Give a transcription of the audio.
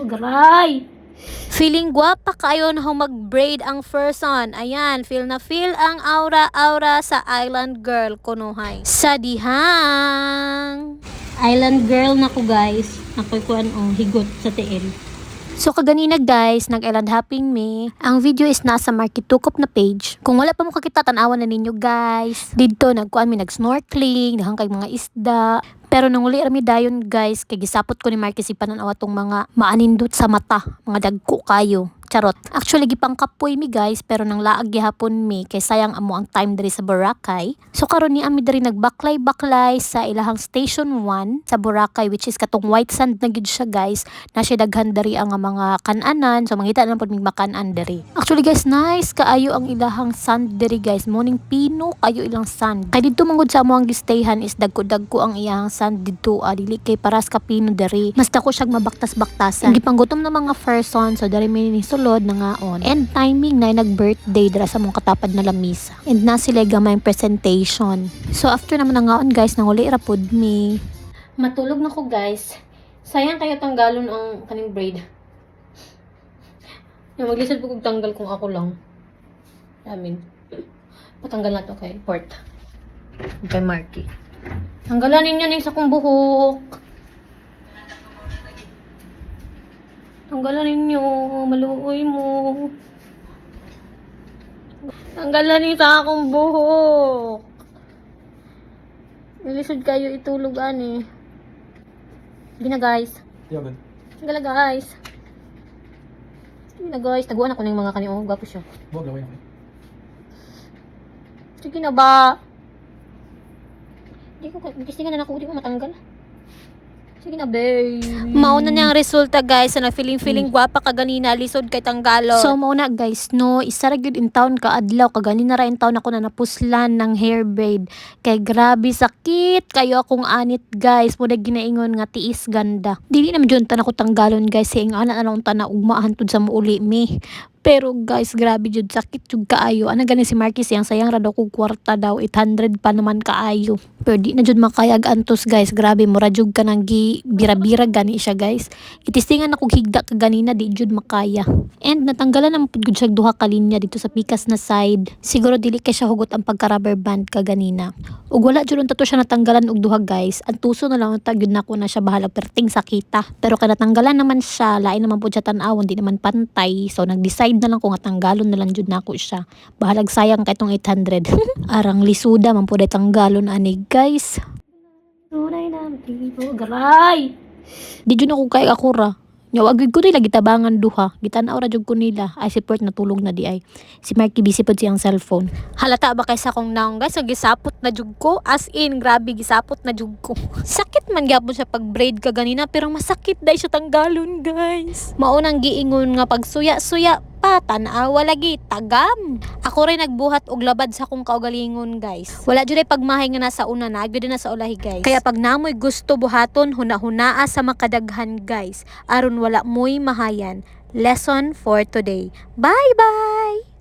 garay. Feeling gwapa kayo na mag-braid ang person. Ayan, feel na feel ang aura-aura sa island girl kunuhay. Sa dihang island girl na ko guys. Ako'y kuan higot sa tiil. So kaganina guys, nag-island hopping me. Ang video is nasa Marky Tukop na page. Kung wala pa mo kakita, tanawan na ninyo guys. Dito nagkuan mi nag-snorkeling, nahangkay mga isda. Pero nang uli rami dayon guys, kay gisapot ko ni Marky si pananawa tong mga maanindot sa mata, mga dagko kayo. Charot. Actually gipang kapoy mi guys, pero nang laag gihapon mi kay sayang amo ang time diri sa Boracay. So karon ni ami diri nagbaklay-baklay sa ilahang station 1 sa Boracay, which is katong white sand na gid siya guys. Na siya daghan diri ang mga kananan, so mangita na pud mig makan-an diri. Actually guys, nice kaayo ang ilahang sand diri guys. Morning pino kayo ilang sand. Kay didto mangud sa amo ang gistayhan is dagko-dagko ang iyang sand didto, dili kay paras ka pino diri. Mas dako siya mabaktas-baktasan. Gipanggutom na mga person, so diri mi ni sulod na ngaon. And timing na nag-birthday dira sa mong katapad na lamisa. And na sila gamay presentation. So after naman na ngaon guys, nanguli ra pud mi. Matulog na ko guys. Sayang kayo tanggalon ang kaning braid. Yung maglisod po kong tanggal kung ako lang. Patanggal na to kay Port. Kay Marky. Tanggalan ninyo na sa kong buhok. Tanggalan ninyo, maluoy mo. Tanggalan ninyo sa akong buhok. Nilisod kayo itulog ani. Sige na guys. Tanggalan guys. Sige na guys, taguan ako ng mga kanyo. Gwapo siya. Sige na ba? Hindi ko, gistingan na ako, hindi ko matanggal. Sige na, babe. Mauna niyang resulta, guys. Na feeling gwapa ka ganina, lisod kay tanggalo. So, mauna, guys, no. Isa ra gyud in town ka adlaw. Kaganina ra in town ako na napuslan ng hair braid. Kay grabe, sakit. Kayo akong anit, guys. Muna ginaingon nga tiis ganda. Dili naman dyan tan ako tanggalon, guys. Yung anak na lang tan na ugmaahan tud sa muuli, me. Pero guys, grabe jud, sakit jud kaayo. Ana gani si Marky siyang sayang ra daw kog kwarta daw, 800 pa naman kaayo. Pero di na jud makayag antos guys, grabe mura jud ka nang bira-bira gani siya guys. Itistingan ako higda ka ganina, di jud makaya. And natanggalan naman pud jud siya duha ka linya dito sa pikas na side. Siguro dili kay siya hugot ang pagka rubber band ka ganina. Ug wala jud unta to siya natanggalan og duha guys. Ang tuso na lang unta gyud nako na siya bahala perting sakita. Pero kada natanggalan naman siya, lain naman pud siya tan-awon, di naman pantay. So nag-decide na lang kung tanggalon na lang jud nako siya. Bahalag sayang kay tong 800. Arang lisuda man pud tanggalon ani guys. Tunay na tipo garay. Di jud ako kay akura. Nya wag ko nila gitabangan duha. Gitan-aw ra jud ko nila. Ay si Port natulog na di ay. Si Marky busy pud siyang cellphone. Halata ba kay sa kong naong guys, gisapot na jud ko. As in, grabe gisapot na jud ko. Sakit man gyapon sa pag-braid ka ganina, pero masakit dai siya tanggalon guys. Maunang giingon nga pagsuya-suya pa, tanawa lagi, tagam. Ako rin nagbuhat og labad sa kong kaugalingon guys. Wala jud ay pagmahay nga nasa una na, gyud na sa ulahi guys. Kaya pag namoy gusto buhaton, huna-hunaa sa makadaghan guys. Aron wala mo'y mahayan. Lesson for today. Bye-bye!